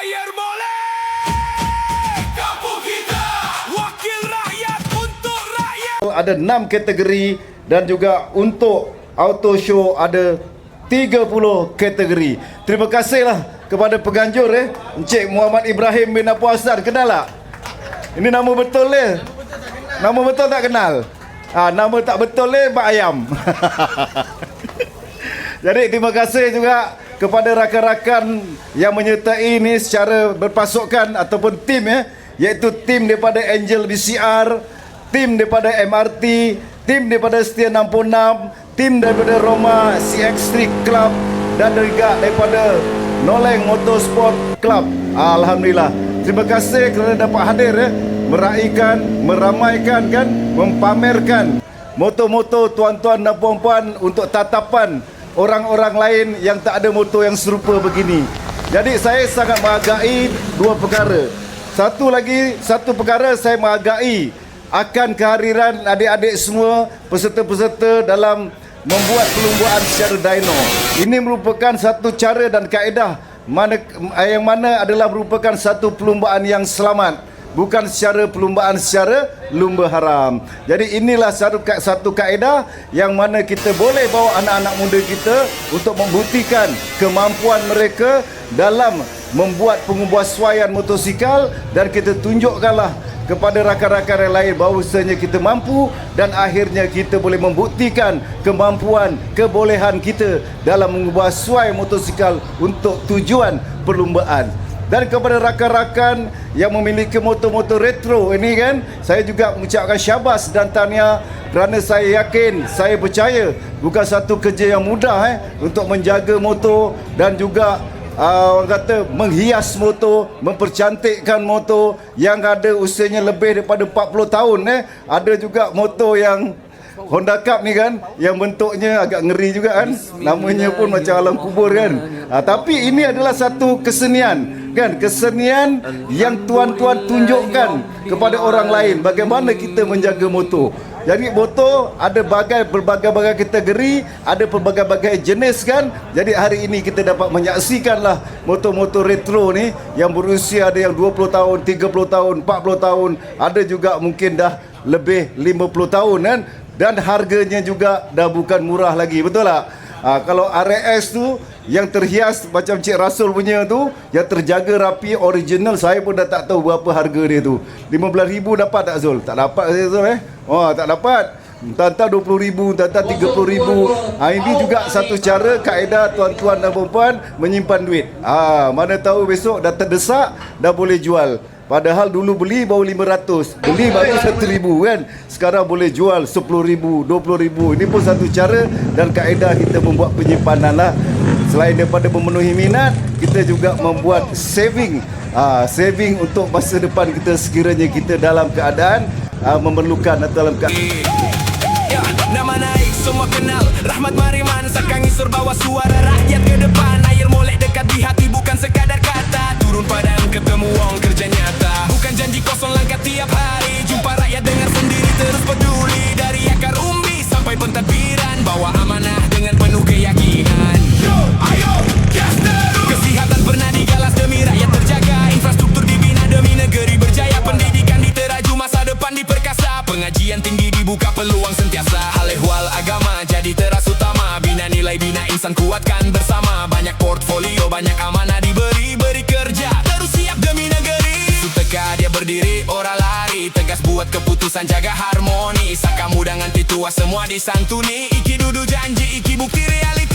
Air Molek, kampung kita, wakil rakyat untuk rakyat. Ada 6 kategori dan juga untuk auto show ada 30 kategori. Terima kasihlah kepada penganjur Encik Muhammad Ibrahim bin Abu Hassan. Kenal tak? Ini nama betul dia. Nama betul tak kenal? Nama tak betul dia Pak Ayam. Jadi terima kasih juga kepada rakan-rakan yang menyertai ini secara berpasukan ataupun tim iaitu tim daripada Angel BCR, tim daripada MRT, tim daripada Setia 66, tim daripada Roma CX3 Club dan juga daripada Noleng Motorsport Club. Alhamdulillah. Terima kasih kerana dapat hadir meraihkan, meramaikan kan, mempamerkan motor-motor tuan-tuan dan puan-puan untuk tatapan orang-orang lain yang tak ada motor yang serupa begini. Jadi saya sangat menghargai dua perkara. Satu perkara saya menghargai akan kehadiran adik-adik semua peserta-peserta dalam membuat perlumbaan secara dyno. Ini merupakan satu cara dan kaedah yang mana adalah merupakan satu perlumbaan yang selamat, bukan secara perlumbaan secara lumba haram. Jadi inilah satu kaedah yang mana kita boleh bawa anak-anak muda kita untuk membuktikan kemampuan mereka dalam membuat penguasaan motosikal, dan kita tunjukkanlah kepada rakan-rakan yang lain bahawasanya kita mampu dan akhirnya kita boleh membuktikan kemampuan, kebolehan kita dalam menguasai motosikal untuk tujuan perlumbaan. Dan kepada rakan-rakan yang memiliki motor-motor retro ini kan, saya juga mengucapkan syabas dan tahniah kerana saya yakin, saya percaya bukan satu kerja yang mudah untuk menjaga motor dan juga orang kata menghias motor, mempercantikkan motor yang ada usianya lebih daripada 40 tahun. Ada juga motor yang Honda Cup ni kan, yang bentuknya agak ngeri juga kan, namanya pun macam alam kubur kan. Tapi ini adalah satu kesenian kan, kesenian yang tuan-tuan tunjukkan kepada orang lain bagaimana kita menjaga motor. Jadi motor ada berbagai-bagai kategori, ada pelbagai-bagai jenis kan. Jadi hari ini kita dapat menyaksikanlah motor-motor retro ni yang berusia ada yang 20 tahun, 30 tahun, 40 tahun, ada juga mungkin dah lebih 50 tahun kan. Dan harganya juga dah bukan murah lagi, betul tak? Kalau RS tu yang terhias macam Cik Rasul punya tu, yang terjaga rapi original, saya pun dah tak tahu berapa harga dia tu. 15,000 dapat tak Zul? Tak dapat saya Zul tak dapat. Entah 20,000, entah 30,000. Ini juga satu cara kaedah tuan-tuan dan puan-puan menyimpan duit. Mana tahu besok dah terdesak, dah boleh jual. Padahal dulu beli baru 500, beli baru 1,000 kan. Sekarang boleh jual 10,000, 20,000. Ini pun satu cara dan kaedah kita membuat penyimpanan lah. Selain daripada memenuhi minat, kita juga membuat saving. Saving untuk masa depan kita sekiranya kita dalam keadaan memerlukan atau dalam keadaan. Nama naik semua kenal, Rahmat Mariman Sarkan Isur bawa suara rakyat ke depan. Air molek dekat di hati bukan sekadar kata. Turun padang ketemu wong kerja nyata, bukan janji kosong langkah tiap hari. Jumpa rakyat dengar sendiri terus peduli. Dari akar umbi sampai pentadbiran, bawa amanah dengan penuh keyakinan. Yo, ayo, gas terus. Kesihatan pernah digalas demi rakyat terjaga. Infrastruktur dibina demi negeri berjaya. Pendidikan diteraju, masa depan diperkasa. Pengajian tinggi dibuka, peluang sentiasa. Hal ehwal agama jadi teras utama. Bina nilai, bina insan, kuatkan bersama. Banyak portfolio, banyak amanah diberi. Beri kerja, terus siap demi negeri. Suteka dia berdiri, orang lari. Tegas buat keputusan, jaga harmoni. Saka muda nganti tua semua disantuni. Iki dudu janji, iki bukti realita.